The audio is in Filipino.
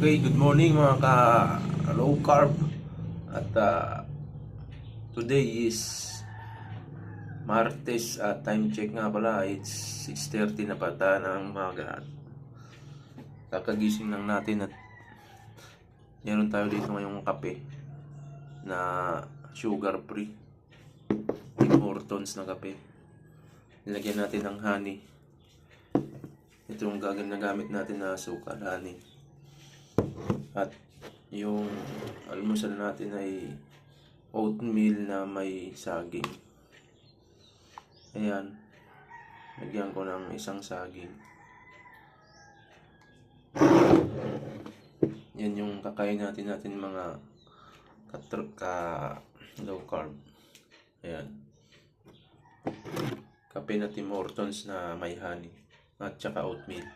Okay, good morning mga ka low carb. At today is Martes, time check nga pala, it's 6:30 na pata ng umaga. Kakagising lang natin at meron tayo dito ngayong kape na sugar free, Tim Hortons na kape. Nilagyan natin ng honey. Ito yung ginagamit natin na asukal, honey. At yung almusal natin ay oatmeal na may saging. Ayan, lagyan ko ng isang saging. Yan yung kakain natin mga low carb. Ayan, kape na Tim Hortons na may honey at saka oatmeal.